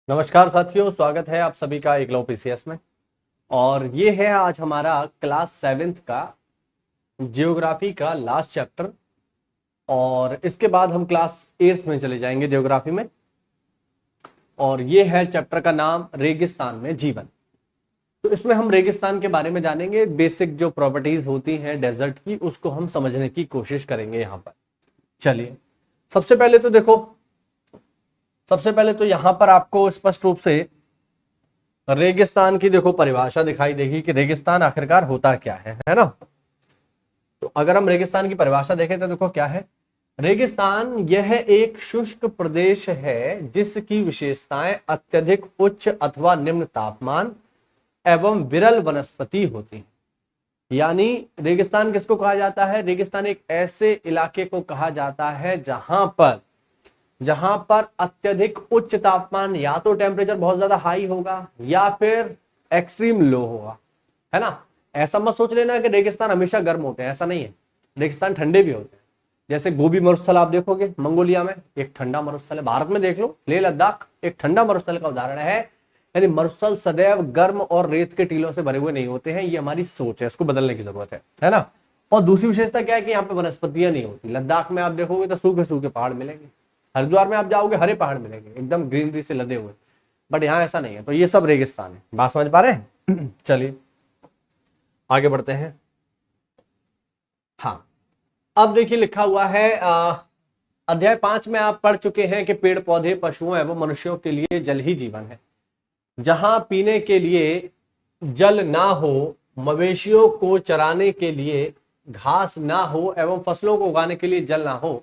नमस्कार साथियों, स्वागत है आप सभी का एकलव्य पीसीएस में। और ये है आज हमारा क्लास 7th का जियोग्राफी का लास्ट चैप्टर। और इसके बाद हम क्लास 8th में चले जाएंगे जियोग्राफी में। और ये है चैप्टर का नाम रेगिस्तान में जीवन। तो इसमें हम रेगिस्तान के बारे में जानेंगे, बेसिक जो प्रॉपर्टीज होती हैं डेजर्ट की उसको हम समझने की कोशिश करेंगे यहाँ पर। चलिए, सबसे पहले तो यहां पर आपको स्पष्ट रूप से रेगिस्तान की देखो परिभाषा दिखाई देगी कि रेगिस्तान आखिरकार होता क्या है ना। तो अगर हम रेगिस्तान की परिभाषा देखें तो देखो क्या है। रेगिस्तान यह एक शुष्क प्रदेश है जिसकी विशेषताएं अत्यधिक उच्च अथवा निम्न तापमान एवं विरल वनस्पति होती है। यानी रेगिस्तान किसको कहा जाता है? रेगिस्तान एक ऐसे इलाके को कहा जाता है जहां पर अत्यधिक उच्च तापमान, या तो टेम्परेचर बहुत ज्यादा हाई होगा या फिर एक्सट्रीम लो होगा, है ना। ऐसा मत सोच लेना कि रेगिस्तान हमेशा गर्म होते हैं, ऐसा नहीं है। रेगिस्तान ठंडे भी होते हैं। जैसे गोबी मरुस्थल आप देखोगे मंगोलिया में, एक ठंडा मरुस्थल है। भारत में देख लो, लेह लद्दाख एक ठंडा मरुस्थल का उदाहरण है। यानी मरुस्थल सदैव गर्म और रेत के टीलों से भरे हुए नहीं होते हैं। ये हमारी सोच है, इसको बदलने की जरूरत है ना। और दूसरी विशेषता क्या है कि यहाँ पे वनस्पतियां नहीं होती। लद्दाख में आप देखोगे तो सूखे सूखे पहाड़ मिलेंगे। हरिद्वार में आप जाओगे हरे पहाड़ मिलेंगे एकदम ग्रीनरी से लदे हुए। बट यहाँ ऐसा नहीं है। तो ये सब रेगिस्तान है। बात समझ पा रहे हैं? चलिए आगे बढ़ते हैं। हाँ, अब देखिए लिखा हुआ है अध्याय 5 में आप पढ़ चुके हैं कि पेड़ पौधे पशुओं एवं मनुष्यों के लिए जल ही जीवन है। जहां पीने के लिए जल ना हो, मवेशियों को चराने के लिए घास ना हो एवं फसलों को उगाने के लिए जल ना हो,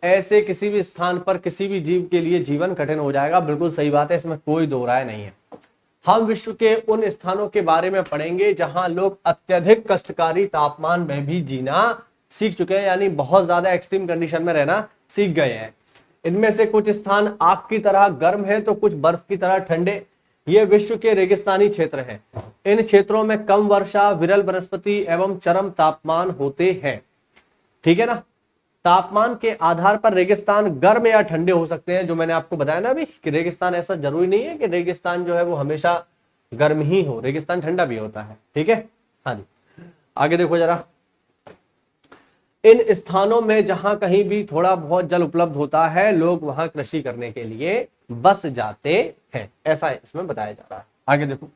ऐसे किसी भी स्थान पर किसी भी जीव के लिए जीवन कठिन हो जाएगा। बिल्कुल सही बात है, इसमें कोई दो राय नहीं है। हम विश्व के उन स्थानों के बारे में पढ़ेंगे जहां लोग अत्यधिक कष्टकारी तापमान में भी जीना सीख चुके हैं, यानी बहुत ज्यादा एक्सट्रीम कंडीशन में रहना सीख गए हैं। इनमें से कुछ स्थान आग की तरह गर्म है तो कुछ बर्फ की तरह ठंडे। ये विश्व के रेगिस्तानी क्षेत्र हैं। इन क्षेत्रों में कम वर्षा, विरल वनस्पति एवं चरम तापमान होते हैं। ठीक है ना। तापमान के आधार पर रेगिस्तान गर्म या ठंडे हो सकते हैं। जो मैंने आपको बताया ना अभी कि रेगिस्तान ऐसा जरूरी नहीं है कि रेगिस्तान जो है वो हमेशा गर्म ही हो, रेगिस्तान ठंडा भी होता है। ठीक है, हाँ जी। आगे देखो जरा। इन स्थानों में जहां कहीं भी थोड़ा बहुत जल उपलब्ध होता है, लोग वहां कृषि करने के लिए बस जाते हैं, ऐसा इसमें बताया जा रहा है। आगे देखो,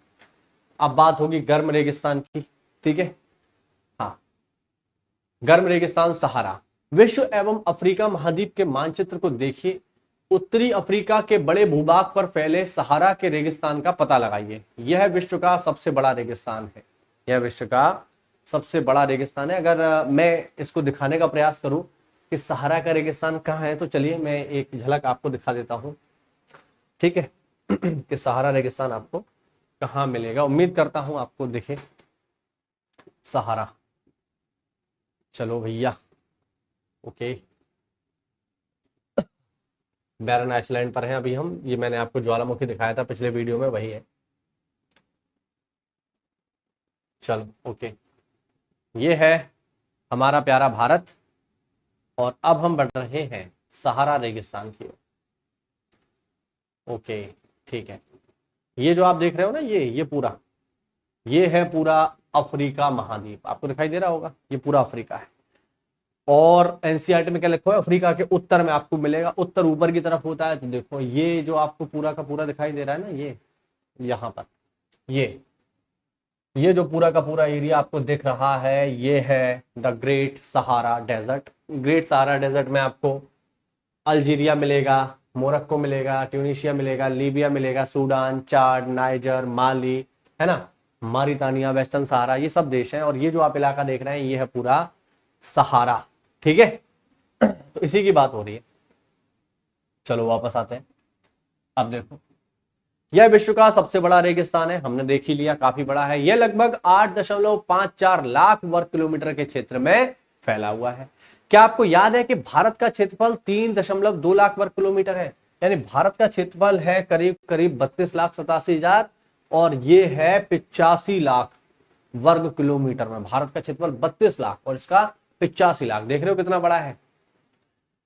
अब बात होगी गर्म रेगिस्तान की। ठीक है, हाँ, गर्म रेगिस्तान सहारा। विश्व एवं अफ्रीका महाद्वीप के मानचित्र को देखिए। उत्तरी अफ्रीका के बड़े भूभाग पर फैले सहारा के रेगिस्तान का पता लगाइए। यह विश्व का सबसे बड़ा रेगिस्तान है। यह विश्व का सबसे बड़ा रेगिस्तान है। अगर मैं इसको दिखाने का प्रयास करूं कि सहारा का रेगिस्तान कहाँ है, तो चलिए मैं एक झलक आपको दिखा देता हूं। ठीक है कि सहारा रेगिस्तान आपको कहाँ मिलेगा। उम्मीद करता हूं आपको दिखे सहारा। चलो भैया, ओके, बैरन आइसलैंड पर हैं अभी हम। ये मैंने आपको ज्वालामुखी दिखाया था पिछले वीडियो में, वही है। चलो ओके, ये है हमारा प्यारा भारत। और अब हम बढ़ रहे हैं सहारा रेगिस्तान की ओर। ओके, ठीक है। ये जो आप देख रहे हो ना, ये है पूरा अफ्रीका महाद्वीप। आपको दिखाई दे रहा होगा, ये पूरा अफ्रीका है। और एनसीईआरटी में क्या लिखा है? अफ्रीका के उत्तर में आपको मिलेगा। उत्तर ऊपर की तरफ होता है। तो देखो ये जो आपको पूरा का पूरा दिखाई दे रहा है ना, ये यहाँ पर ये जो पूरा का पूरा एरिया आपको दिख रहा है, ये है the great Sahara desert. Great Sahara desert में आपको अल्जीरिया मिलेगा, मोरक्को मिलेगा, ट्यूनीशिया मिलेगा, लीबिया मिलेगा, सूडान, चाड, नाइजर, माली, है ना, मारितानिया, वेस्टर्न सहारा, ये सब देश हैं। और ये जो आप इलाका देख रहे हैं, ये है पूरा सहारा। ठीक है, तो इसी की बात हो रही है। चलो वापस आते हैं। अब देखो, यह विश्व का सबसे बड़ा रेगिस्तान है। हमने देख ही लिया, काफी बड़ा है। यह लगभग 8.54 लाख वर्ग किलोमीटर के क्षेत्र में फैला हुआ है। क्या आपको याद है कि भारत का क्षेत्रफल 3.2 लाख वर्ग किलोमीटर है? यानी भारत का क्षेत्रफल है करीब करीब 32,87,000 और ये है 85 लाख वर्ग किलोमीटर में। भारत का क्षेत्रफल 32 लाख और इसका 85 लाख। देख रहे हो कितना बड़ा है।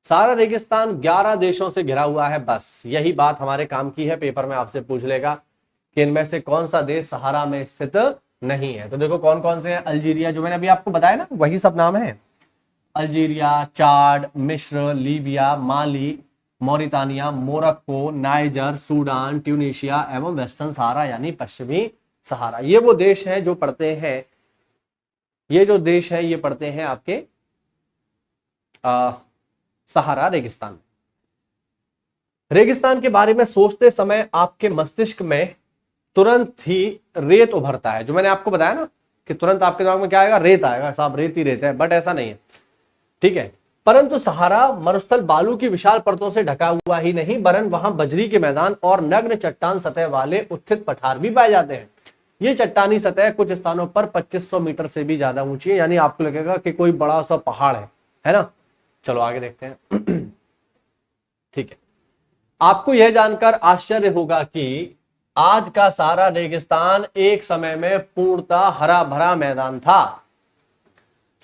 सारा रेगिस्तान 11 देशों से घिरा हुआ है। बस यही बात हमारे काम की है, पेपर में आपसे पूछ लेगा कि इनमें से कौन सा देश सहारा में स्थित नहीं है। तो देखो कौन कौन से हैं। अल्जीरिया, जो मैंने अभी आपको बताया ना, वही सब नाम है। अल्जीरिया, चाड, मिस्र, Libya, Mali, Mauritania, Morocco, Niger, Sudan, Tunisia एवं वेस्टर्न सहारा यानी पश्चिमी सहारा। ये वो देश हैं जो पड़ते हैं, ये जो देश है ये पड़ते हैं आपके सहारा रेगिस्तान। रेगिस्तान के बारे में सोचते समय आपके मस्तिष्क में तुरंत ही रेत उभरता है। जो मैंने आपको बताया ना कि तुरंत आपके दिमाग में क्या आएगा, रेत आएगा, साहब रेत ही रेत है, बट ऐसा नहीं है, ठीक है। परंतु सहारा मरुस्थल बालू की विशाल परतों से ढका हुआ ही नहीं, वरन वहां बजरी के मैदान और नग्न चट्टान सतह वाले उत्थित पठार भी पाए जाते हैं। ये चट्टानी सतह कुछ स्थानों पर 2500 मीटर से भी ज्यादा ऊंची है, यानी आपको लगेगा कि कोई बड़ा सा पहाड़ है ना। चलो आगे देखते हैं। ठीक है, आपको यह जानकर आश्चर्य होगा कि आज का सारा रेगिस्तान एक समय में पूर्णतः हरा भरा मैदान था।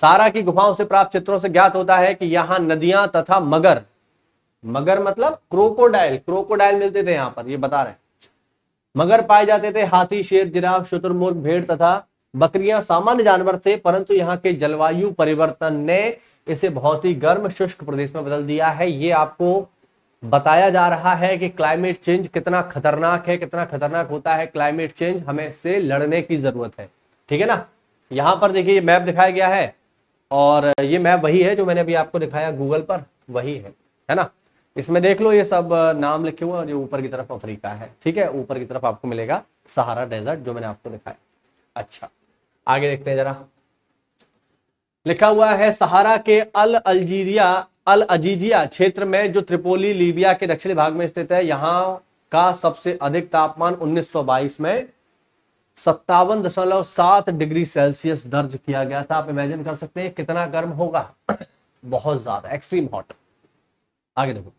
सारा की गुफाओं से प्राप्त चित्रों से ज्ञात होता है कि यहां नदियां तथा मगर मतलब क्रोकोडाइल मिलते थे यहां पर, ये बता रहे हैं। मगर पाए जाते थे, हाथी, शेर, जिराफ, शुतुरमुर्ग, भेड़ तथा बकरियां सामान्य जानवर थे। परंतु यहाँ के जलवायु परिवर्तन ने इसे बहुत ही गर्म शुष्क प्रदेश में बदल दिया है। ये आपको बताया जा रहा है कि क्लाइमेट चेंज कितना खतरनाक है, कितना खतरनाक होता है क्लाइमेट चेंज, हमें इससे लड़ने की जरूरत है, ठीक है ना। यहां पर देखिए ये मैप दिखाया गया है, और ये मैप वही है जो मैंने अभी आपको दिखाया गूगल पर, वही है ना। इसमें देख लो ये सब नाम लिखे हुए, और ये ऊपर की तरफ अफ्रीका है, ठीक है। ऊपर की तरफ आपको मिलेगा सहारा डेजर्ट जो मैंने आपको दिखाया। अच्छा आगे देखते हैं जरा। लिखा हुआ है सहारा के अल अजीजिया क्षेत्र में, जो त्रिपोली लीबिया के दक्षिणी भाग में स्थित है, यहाँ का सबसे अधिक तापमान 1922 में 57.7 डिग्री सेल्सियस दर्ज किया गया था। आप इमेजिन कर सकते हैं कितना गर्म होगा। बहुत ज्यादा एक्सट्रीम हॉट। आगे देखो,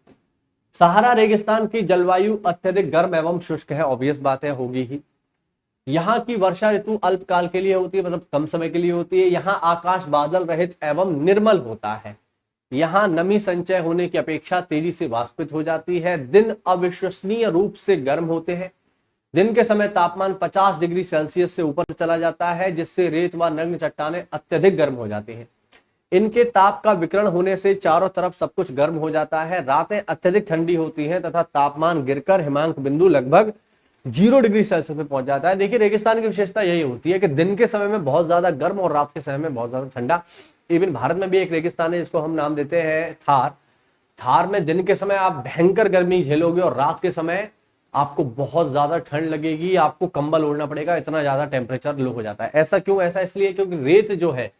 सहारा रेगिस्तान की जलवायु अत्यधिक गर्म एवं शुष्क है, ऑब्वियस बात है, होगी ही। यहाँ की वर्षा ऋतु अल्पकाल के लिए होती है, मतलब कम समय के लिए होती है। यहाँ आकाश बादल रहित एवं निर्मल होता है। यहाँ नमी संचय होने की अपेक्षा तेजी से वाष्पित हो जाती है। दिन अविश्वसनीय रूप से गर्म होते हैं। दिन के समय तापमान 50 डिग्री सेल्सियस से ऊपर चला जाता है, जिससे रेत व नग्न चट्टानें अत्यधिक गर्म हो जाती हैं। इनके ताप का विकिरण होने से चारों तरफ सब कुछ गर्म हो जाता है। रातें अत्यधिक ठंडी होती हैं तथा तापमान गिरकर हिमांक बिंदु लगभग 0 डिग्री सेल्सियस पे पहुंच जाता है। देखिए रेगिस्तान की विशेषता यही होती है कि दिन के समय में बहुत ज्यादा गर्म और रात के समय में बहुत ज्यादा ठंडा। इवन भारत में भी एक रेगिस्तान है जिसको हम नाम देते हैं थार। थार में दिन के समय आप भयंकर गर्मी झेलोगे और रात के समय आपको बहुत ज्यादा ठंड लगेगी, आपको कंबल ओढ़ना पड़ेगा, इतना ज्यादा टेम्परेचर लो हो जाता है। ऐसा क्यों? ऐसा इसलिए क्योंकि रेत जो है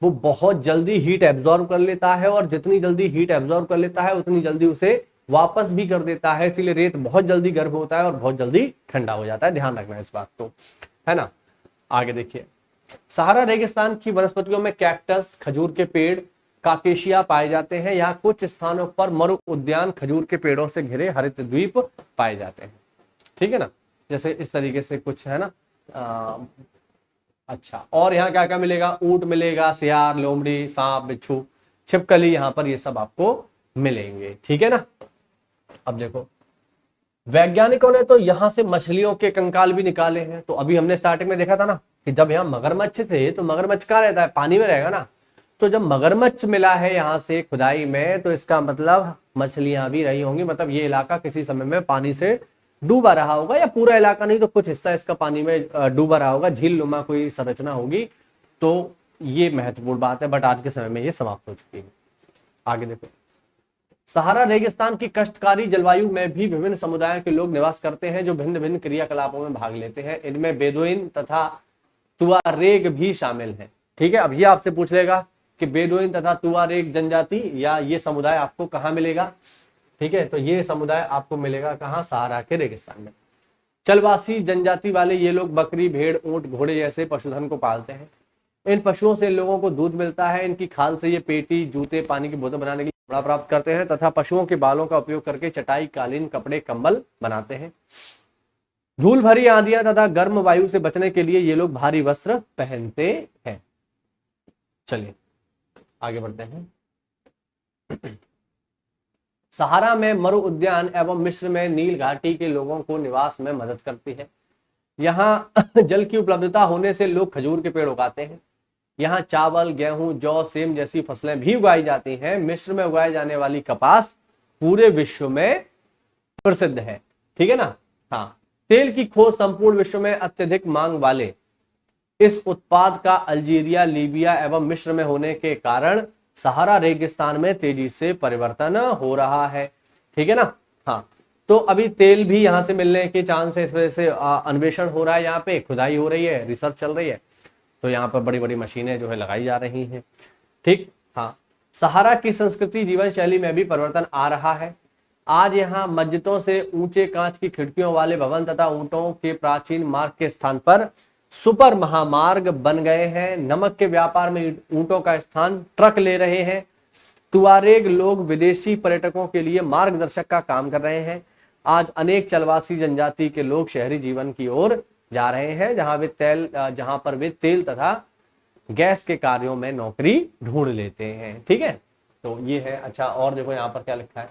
वो बहुत जल्दी हीट एब्जॉर्ब कर लेता है, और जितनी जल्दी हीट एब्जॉर्ब कर लेता है उतनी जल्दी उसे वापस भी कर देता है। इसलिए रेत बहुत जल्दी गर्म होता है और बहुत जल्दी ठंडा हो जाता है। ध्यान रखना इस बात को, है ना। आगे देखिए, सहारा रेगिस्तान की वनस्पतियों में कैक्टस, खजूर के पेड़, काकेशिया पाए जाते हैं। यहाँ कुछ स्थानों पर मरु उद्यान, खजूर के पेड़ों से घिरे हरित द्वीप पाए जाते हैं, ठीक है ना। जैसे इस तरीके से कुछ है ना। अच्छा, और यहाँ क्या क्या मिलेगा? ऊंट मिलेगा, सियार, लोमड़ी, सांप, बिच्छू, छिपकली, यहाँ पर ये सब आपको मिलेंगे, ठीक है ना। अब देखो, वैज्ञानिकों ने तो यहां से मछलियों के कंकाल भी निकाले हैं। तो अभी हमने स्टार्टिंग में देखा था ना कि जब यहाँ मगरमच्छ थे, तो मगरमच्छ कहाँ रहता है? पानी में रहेगा ना। तो जब मगरमच्छ मिला है यहाँ से खुदाई में, तो इसका मतलब मछलियां भी रही होंगी। मतलब ये इलाका किसी समय में पानी से डूबा रहा होगा, या पूरा इलाका नहीं तो कुछ हिस्सा इसका पानी में डूबा रहा होगा, झील नुमा कोई संरचना होगी। तो ये महत्वपूर्ण बात है, बट आज के समय में ये समाप्त हो चुकी है। आगे देखो, सहारा रेगिस्तान की कष्टकारी जलवायु में भी विभिन्न समुदायों के लोग निवास करते हैं, जो भिन्न भिन्न क्रियाकलापों में भाग लेते हैं। इनमें बेदुइन तथा तुआरेग भी शामिल हैं, ठीक है। अब ये आपसे पूछ लेगा कि बेदुइन तथा तुआरेग जनजाति या ये समुदाय आपको कहाँ मिलेगा, ठीक है। तो ये समुदाय आपको मिलेगा कहाँ? सहारा के रेगिस्तान में। चलवासी जनजाति वाले ये लोग बकरी, भेड़, ऊंट, घोड़े जैसे पशुधन को पालते हैं। इन पशुओं से लोगों को दूध मिलता है। इनकी खाल से ये पेटी, जूते, पानी की बोतल बनाने के लिए कपड़ा प्राप्त करते हैं, तथा पशुओं के बालों का उपयोग करके चटाई, कालीन, कपड़े, कंबल बनाते हैं। धूल भरी आंधियां तथा गर्म वायु से बचने के लिए ये लोग भारी वस्त्र पहनते हैं। चलिए आगे बढ़ते हैं। सहारा में मरु उद्यान एवं मिस्र में नील घाटी के लोगों को निवास में मदद करती है। यहाँ जल की उपलब्धता होने से लोग खजूर के पेड़ उगाते हैं। यहाँ चावल, गेहूं, जौ, सेम जैसी फसलें भी उगाई जाती हैं। मिस्र में उगाई जाने वाली कपास पूरे विश्व में प्रसिद्ध है। ठीक है ना। हाँ, तेल की खोज संपूर्ण विश्व में अत्यधिक मांग वाले इस उत्पाद का अल्जीरिया, लीबिया एवं मिस्र में होने के कारण सहारा रेगिस्तान में तेजी से परिवर्तन हो रहा है। ठीक है ना। हाँ, तो अभी तेल भी यहाँ से मिलने के चांस है, इस वजह से अन्वेषण हो रहा है, यहाँ पे खुदाई हो रही है, रिसर्च चल रही है, तो यहाँ पर बड़ी बड़ी मशीनें जो है लगाई जा रही हैं। ठीक। हाँ, सहारा की संस्कृति जीवन शैली में भी परिवर्तन आ रहा है। आज यहाँ मस्जिदों से ऊंचे कांच की खिड़कियों वाले भवन तथा ऊंटों के प्राचीन मार्ग के स्थान पर सुपर महामार्ग बन गए हैं। नमक के व्यापार में ऊंटों का स्थान ट्रक ले रहे हैं। तुआरेग लोग विदेशी पर्यटकों के लिए मार्गदर्शक का काम कर रहे हैं। आज अनेक चलवासी जनजाति के लोग शहरी जीवन की ओर जा रहे हैं, जहां पर वे तेल तथा गैस के कार्यों में नौकरी ढूंढ लेते हैं। ठीक है, तो ये है। अच्छा, और देखो यहाँ पर क्या लिखा है।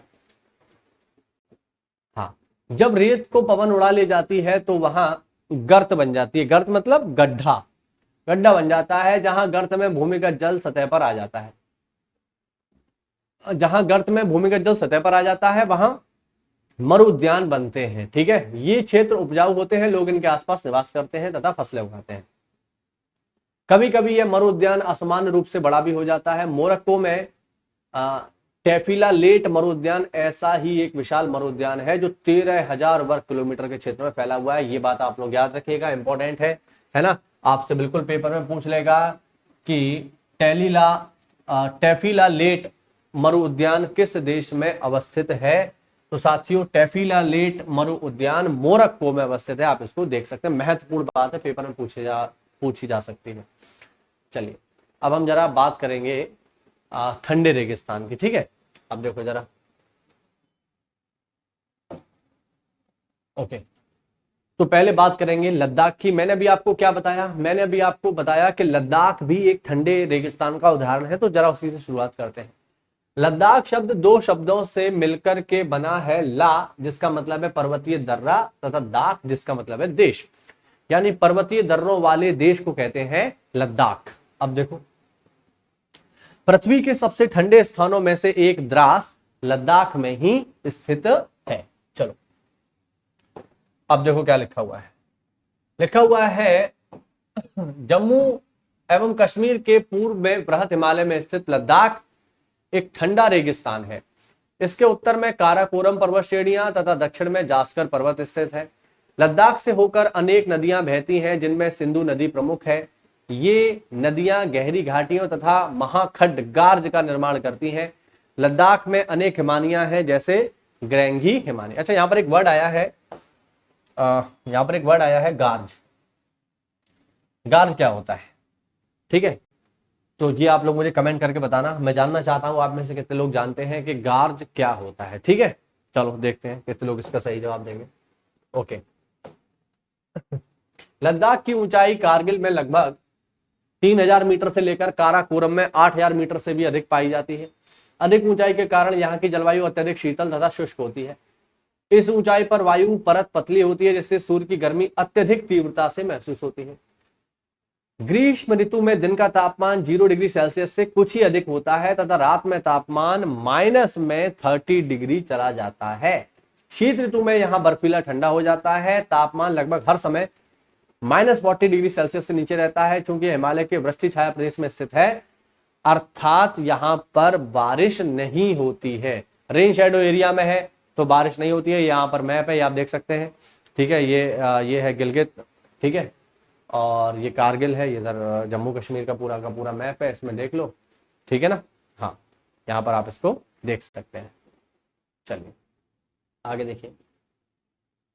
हाँ, जब रेत को पवन उड़ा ले जाती है तो वहां गर्त बन जाती है। गर्त मतलब गड्ढा, गड्ढा बन जाता है, जहां गर्त में भूमिगत जल सतह पर आ जाता है। जहां गर्त में भूमिगत जल सतह पर आ जाता है वहां मरु उद्यान बनते हैं। ठीक है, ये क्षेत्र उपजाऊ होते हैं, लोग इनके आसपास निवास करते हैं तथा फसलें उगाते हैं। कभी कभी यह मरु उद्यान असामान्य रूप से बड़ा भी हो जाता है। मोरक्को में टेफिला लेट मरु उद्यान ऐसा ही एक विशाल मरु उद्यान है जो 13,000 वर्ग किलोमीटर के क्षेत्र में फैला हुआ है। ये बात आप लोग याद रखिएगा, इंपॉर्टेंट है ना। आपसे बिल्कुल पेपर में पूछ लेगा कि टेफिला लेट मरु उद्यान किस देश में अवस्थित है। तो साथियों, टेफिला लेट मरु उद्यान मोरक्को में अवस्थित है। आप इसको देख सकते हैं, महत्वपूर्ण बात है, पेपर में पूछी जा सकती है। चलिए, अब हम जरा बात करेंगे ठंडे रेगिस्तान की। ठीक है, अब देखो जरा। ओके, तो पहले बात करेंगे लद्दाख की। मैंने अभी आपको क्या बताया? मैंने अभी आपको बताया कि लद्दाख भी एक ठंडे रेगिस्तान का उदाहरण है। तो जरा उसी से शुरुआत करते हैं। लद्दाख शब्द दो शब्दों से मिलकर के बना है। ला, जिसका मतलब है पर्वतीय दर्रा, तथा दाख, जिसका मतलब है देश, यानी पर्वतीय दर्रों वाले देश को कहते हैं लद्दाख। अब देखो, पृथ्वी के सबसे ठंडे स्थानों में से एक द्रास लद्दाख में ही स्थित है। चलो, अब देखो क्या लिखा हुआ है। लिखा हुआ है जम्मू एवं कश्मीर के पूर्व में बृहत हिमालय में स्थित लद्दाख एक ठंडा रेगिस्तान है। इसके उत्तर में काराकोरम पर्वत श्रेणियां तथा दक्षिण में जास्कर पर्वत स्थित है। लद्दाख से होकर अनेक नदियां बहती हैं, जिनमें सिंधु नदी प्रमुख है। ये नदियां गहरी घाटियों तथा महाखड्गार्ज का निर्माण करती हैं। लद्दाख में अनेक हिमानियां हैं, जैसे ग्रेंगी हिमानी। अच्छा, यहाँ पर एक वर्ड आया है, गार्ज। गार्ज क्या होता है? ठीक है, तो ये आप लोग मुझे कमेंट करके बताना। मैं जानना चाहता हूं आप में से कितने लोग जानते हैं कि गार्ज क्या होता है। ठीक है, चलो देखते हैं कितने लोग इसका सही जवाब देंगे। ओके, लद्दाख की ऊंचाई कारगिल में लगभग 3,000 मीटर से लेकर काराकोरम में 8,000 मीटर से भी अधिक पाई जाती है। अधिक ऊंचाई के कारण यहाँ की जलवायु अत्यधिक शीतल तथा शुष्क होती है। इस ऊंचाई पर वायु परत पतली होती है, जिससे सूर्य की गर्मी अत्यधिक तीव्रता से महसूस होती है। ग्रीष्म ऋतु में दिन का तापमान 0 डिग्री सेल्सियस से कुछ ही अधिक होता है तथा रात में तापमान -30 डिग्री चला जाता है। शीत ऋतु में यहाँ बर्फीला ठंडा हो जाता है। तापमान लगभग हर समय -40 डिग्री सेल्सियस से नीचे रहता है। चूंकि हिमालय के वृष्टि छाया प्रदेश में स्थित है, अर्थात यहाँ पर बारिश नहीं होती है। रेन शेडो एरिया में है तो बारिश नहीं होती है। यहाँ पर मैप है, ये आप देख सकते हैं। ठीक है, ये है गिलगित। ठीक है, और ये कारगिल है, इधर जम्मू कश्मीर का पूरा मैप है, इसमें देख लो। ठीक है ना। हाँ, यहाँ पर आप इसको देख सकते हैं। चलिए आगे देखिए।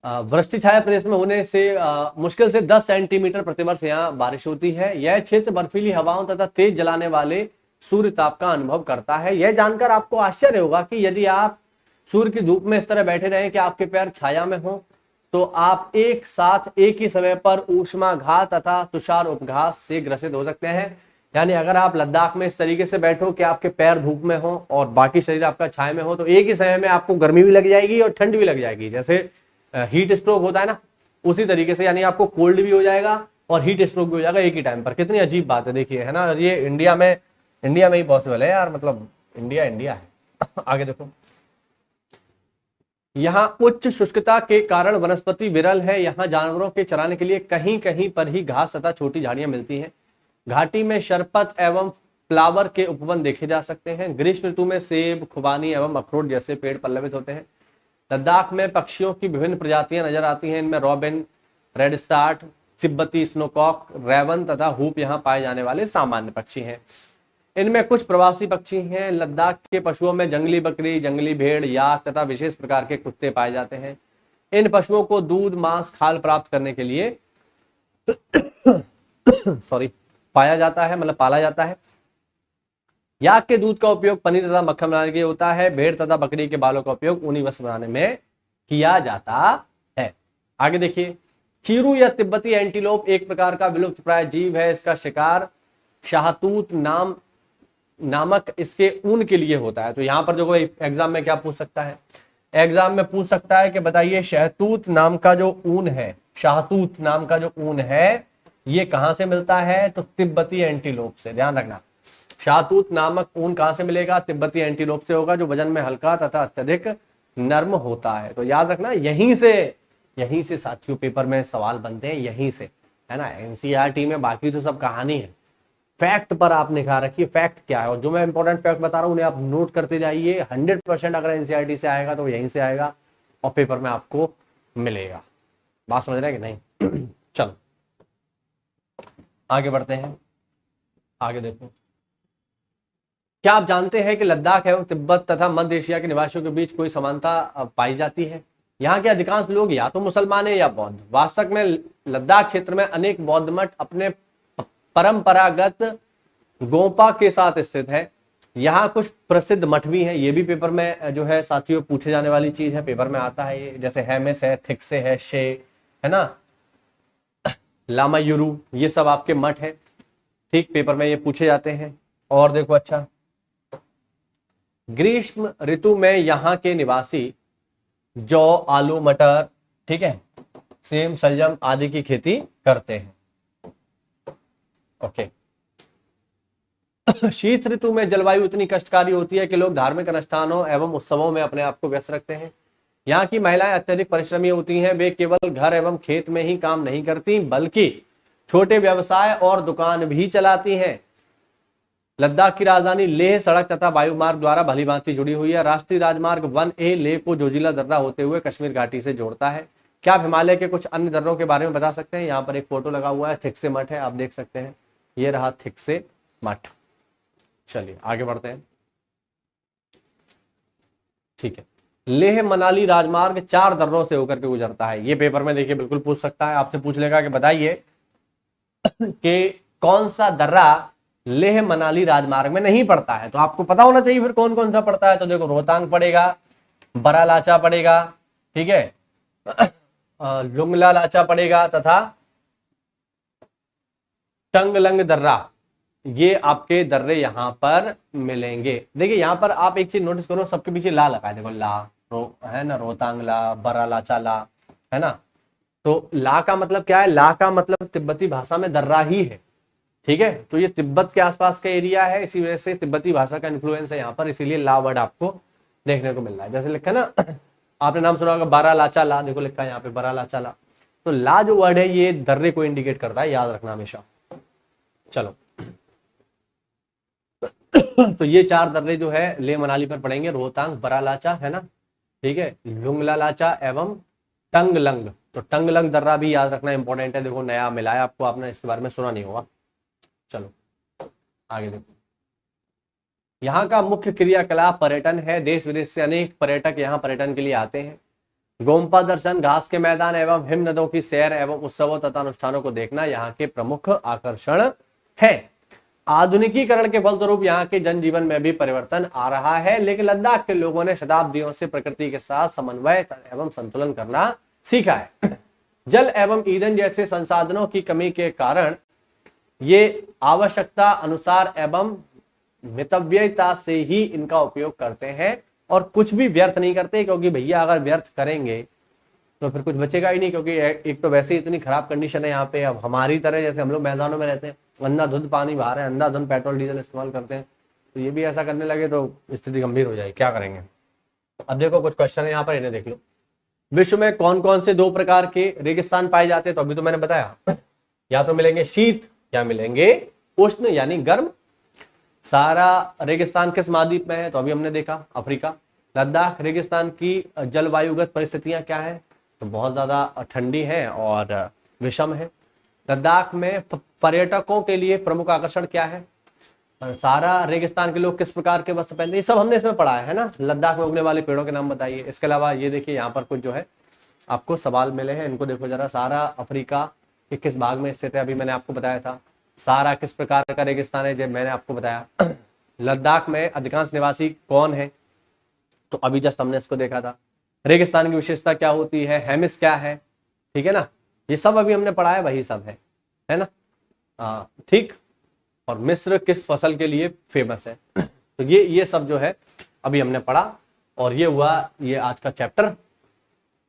वृष्टि छाया प्रदेश में होने से मुश्किल से 10 सेंटीमीटर प्रतिवर्ष यहाँ बारिश होती है। यह क्षेत्र बर्फीली हवाओं तथा तेज जलाने वाले सूर्य ताप का अनुभव करता है। यह जानकर आपको आश्चर्य होगा कि यदि आप सूर्य की धूप में इस तरह बैठे रहें कि आपके पैर छाया में हो, तो आप एक साथ एक ही समय पर ऊष्माघात तथा तुषार उपघात से ग्रसित हो सकते हैं। यानी अगर आप लद्दाख में इस तरीके से बैठो कि आपके पैर धूप में हो और बाकी शरीर आपका छाए में हो, तो एक ही समय में आपको गर्मी भी लग जाएगी और ठंड भी लग जाएगी। जैसे हीट स्ट्रोक होता है ना, उसी तरीके से यानी आपको कोल्ड भी हो जाएगा और हीट स्ट्रोक भी हो जाएगा एक ही टाइम पर। कितनी अजीब बात है देखिए, है ना। ये इंडिया में ही पॉसिबल है यार, मतलब इंडिया है। आगे देखो, यहाँ उच्च शुष्कता के कारण वनस्पति विरल है। यहाँ जानवरों के चराने के लिए कहीं कहीं पर ही घास तथा छोटी झाड़ियां मिलती हैं। घाटी में शरपत एवं फ्लावर के उपवन देखे जा सकते हैं। ग्रीष्म ऋतु में सेब, खुबानी एवं अखरोट जैसे पेड़ पल्लवित होते हैं। लद्दाख में पक्षियों की विभिन्न प्रजातियां नजर आती हैं। इनमें रॉबिन, रेड स्टार्ट, तिब्बती स्नोकॉक, रेवन तथा हुप यहाँ पाए जाने वाले सामान्य पक्षी हैं। इनमें कुछ प्रवासी पक्षी हैं। लद्दाख के पशुओं में जंगली बकरी, जंगली भेड़, याक तथा विशेष प्रकार के कुत्ते पाए जाते हैं। इन पशुओं को दूध, मांस, खाल प्राप्त करने के लिए पाया जाता है, मतलब पाला जाता है। याक के दूध का उपयोग पनीर तथा मक्खन बनाने के लिए होता है। भेड़ तथा बकरी के बालों का उपयोग ऊनी वस्त्र बनाने में किया जाता है। आगे देखिए, चीरू या तिब्बती एंटीलोप एक प्रकार का विलुप्त प्राय जीव है। इसका शिकार शाहतूत नामक इसके ऊन के लिए होता है। तो यहां पर जो कोई एग्जाम में क्या पूछ सकता है, एग्जाम में पूछ सकता है कि बताइए शहतूत नाम का जो ऊन है, शाहतूत नाम का जो ऊन है, ये कहां से मिलता है? तो तिब्बती एंटीलोप से। ध्यान रखना, शाहतूत नामक ऊन कहां से मिलेगा? तिब्बती एंटीलोप से होगा, जो वजन में हल्का तथा अत्यधिक नर्म होता है। तो याद रखना, यहीं से साथियों पेपर में सवाल बनते हैं, यहीं से, है ना। एनसीईआरटी में बाकी तो सब कहानी है, फैक्ट पर आप निगाह रखिए, फैक्ट क्या है। और जो मैं इंपॉर्टेंट फैक्ट बता रहा हूं उन्हें आप नोट करते जाइए। 100% अगर एनसीईआरटी से आएगा तो यहीं से आएगा और पेपर में आपको मिलेगा। बात समझ रहे हैं कि नहीं? चलो आगे बढ़ते हैं। आगे देखो, क्या आप जानते हैं कि लद्दाख एवं तिब्बत तथा मध्य एशिया के निवासियों के बीच कोई समानता पाई जाती है? यहाँ के अधिकांश लोग या तो मुसलमान है या बौद्ध। वास्तव में लद्दाख क्षेत्र में अनेक बौद्ध मठ अपने परंपरागत गोंपा के साथ स्थित है। यहाँ कुछ प्रसिद्ध मठ भी हैं। ये भी पेपर में जो है साथियों पूछे जाने वाली चीज है, पेपर में आता है ये। जैसे हेमिस है, थिक्से है, शे है ना, लामायुरु, ये सब आपके मठ है। ठीक, पेपर में ये पूछे जाते हैं। और देखो, अच्छा, ग्रीष्म ऋतु में यहाँ के निवासी जौ, आलू, मटर, ठीक है, सेम, सलजम आदि की खेती करते हैं। ओके। शीत ऋतु में जलवायु इतनी कष्टकारी होती है कि लोग धार्मिक अनुष्ठानों एवं उत्सवों में अपने आप को व्यस्त रखते हैं। यहाँ की महिलाएं अत्यधिक परिश्रमी होती हैं। वे केवल घर एवं खेत में ही काम नहीं करती, बल्कि छोटे व्यवसाय और दुकान भी चलाती हैं। लद्दाख की राजधानी लेह सड़क तथा वायुमार्ग द्वारा भलीभांति जुड़ी हुई है। राष्ट्रीय राजमार्ग 1A लेह को जोजिला दर्रा होते हुए कश्मीर घाटी से जोड़ता है। क्या आप हिमालय के कुछ अन्य दर्रों के बारे में बता सकते हैं? यहाँ पर एक फोटो लगा हुआ है, थिक्से मठ है, आप देख सकते हैं, ये रहा थिक्से मठ। चलिए आगे बढ़ते हैं। ठीक है, लेह मनाली राजमार्ग 4 दर्रों से होकर के गुजरता है। ये पेपर में देखिए बिल्कुल पूछ सकता है, आपसे पूछ लेगा कि बताइए कि कौन सा दर्रा लेह मनाली राजमार्ग में नहीं पड़ता है। तो आपको पता होना चाहिए फिर कौन कौन सा पड़ता है। तो देखो, रोहतांग पड़ेगा, बरालाचा पड़ेगा, ठीक है, लुंगला लाचा पड़ेगा तथा टंगलंग दर्रा, ये आपके दर्रे यहां पर मिलेंगे। देखिए यहां पर आप एक चीज नोटिस करो, सबके पीछे ला लगा है, देखो ला, है ना, रोहतांग ला, बरालाचा ला, है ना। तो ला का मतलब क्या है? ला का मतलब तिब्बती भाषा में दर्रा ही है, ठीक है। तो ये तिब्बत के आसपास का एरिया है, इसी वजह से तिब्बती भाषा का इन्फ्लुएंस है यहाँ पर, इसीलिए ला वर्ड आपको देखने को मिल रहा है। जैसे लिखा ना, आपने नाम सुना होगा बारालाचा ला, देखो लिखा है यहाँ पे बारालाचा ला। तो ला जो वर्ड है ये दर्रे को इंडिकेट करता है, याद रखना हमेशा। चलो तो ये 4 दर्रे जो है लेह मनाली पर पड़ेंगे, रोहतांग, बरालाचा, है ना, ठीक है, लुंगला लाचा एवं टंगलंग। तो टंगलंग दर्रा भी याद रखना इंपॉर्टेंट है, देखो नया मिला है आपको, आपने इसके बारे में सुना नहीं होगा। चलो आगे देखो, यहाँ का मुख्य क्रियाकलाप पर्यटन है। देश विदेश से अनेक पर्यटक यहाँ पर्यटन के लिए आते हैं। गोम्पा दर्शन, घास के मैदान एवं हिम नदों की सैर एवं उत्सवों तथा अनुष्ठानों को देखना यहाँ के प्रमुख आकर्षण है। आधुनिकीकरण के फलस्वरूप यहाँ के जनजीवन में भी परिवर्तन आ रहा है, लेकिन लद्दाख के लोगों ने शताब्दियों से प्रकृति के साथ समन्वय एवं संतुलन करना सीखा है। जल एवं ईंधन जैसे संसाधनों की कमी के कारण ये आवश्यकता अनुसार एवं मितव्ययता से ही इनका उपयोग करते हैं और कुछ भी व्यर्थ नहीं करते, क्योंकि भैया अगर व्यर्थ करेंगे तो फिर कुछ बचेगा ही नहीं, क्योंकि एक तो वैसे ही इतनी खराब कंडीशन है यहाँ पे। अब हमारी तरह जैसे हम लोग मैदानों में रहते हैं, अंधाधुंध पानी बहा रहे हैं, अंधाधुंध पेट्रोल डीजल इस्तेमाल करते हैं, तो ये भी ऐसा करने लगे तो स्थिति गंभीर हो जाएगी, क्या करेंगे। अब देखो कुछ क्वेश्चन है यहाँ पर, इन्हें देख लो। विश्व में कौन कौन से 2 प्रकार के रेगिस्तान पाए जाते हैं? तो अभी तो मैंने बताया, या तो मिलेंगे शीत या मिलेंगे उष्ण यानी गर्म। सारा रेगिस्तान किस महाद्वीप में है? तो अभी हमने देखा अफ्रीका। लद्दाख रेगिस्तान की जलवायुगत परिस्थितियां क्या है? तो बहुत ज्यादा ठंडी है और विषम है। लद्दाख में पर्यटकों के लिए प्रमुख आकर्षण क्या है? सारा रेगिस्तान के लोग किस प्रकार के वस्त्र पहनते हैं? ये सब हमने इसमें पढ़ा है ना। लद्दाख में उगने वाले पेड़ों के नाम बताइए। इसके अलावा ये देखिए यहाँ पर कुछ जो है आपको सवाल मिले हैं, इनको देखो जरा। सारा अफ्रीका के किस भाग में स्थित है? अभी मैंने आपको बताया था। सारा किस प्रकार का रेगिस्तान है? जब मैंने आपको बताया। लद्दाख में अधिकांश निवासी कौन है? तो अभी जस्ट हमने इसको देखा था। रेगिस्तान की विशेषता क्या होती है? हेमिस क्या है? ठीक है ना, ये सब अभी हमने पढ़ा है, वही सब है ना। ठीक। और मिस्र किस फसल के लिए फेमस है? तो ये सब जो है अभी हमने पढ़ा और ये हुआ ये आज का चैप्टर।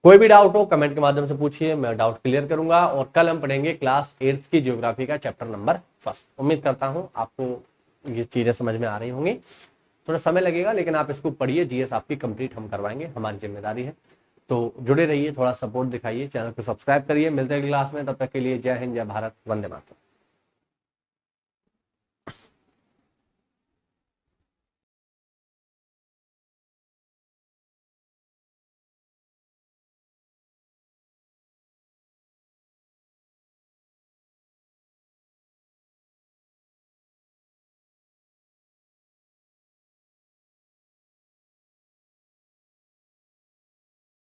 कोई भी डाउट हो कमेंट के माध्यम से पूछिए, मैं डाउट क्लियर करूंगा। और कल हम पढ़ेंगे क्लास 8th की ज्योग्राफी का चैप्टर नंबर 1। उम्मीद करता हूं आपको ये चीजें समझ में आ रही होंगी। थोड़ा समय लगेगा लेकिन आप इसको पढ़िए, जीएस आपकी कंप्लीट हम करवाएंगे, हमारी जिम्मेदारी है। तो जुड़े रहिए, थोड़ा सपोर्ट दिखाइए, चैनल को सब्सक्राइब करिए। मिलते हैं क्लास में, तब तक के लिए जय हिंद, जय भारत, वंदे मातरम।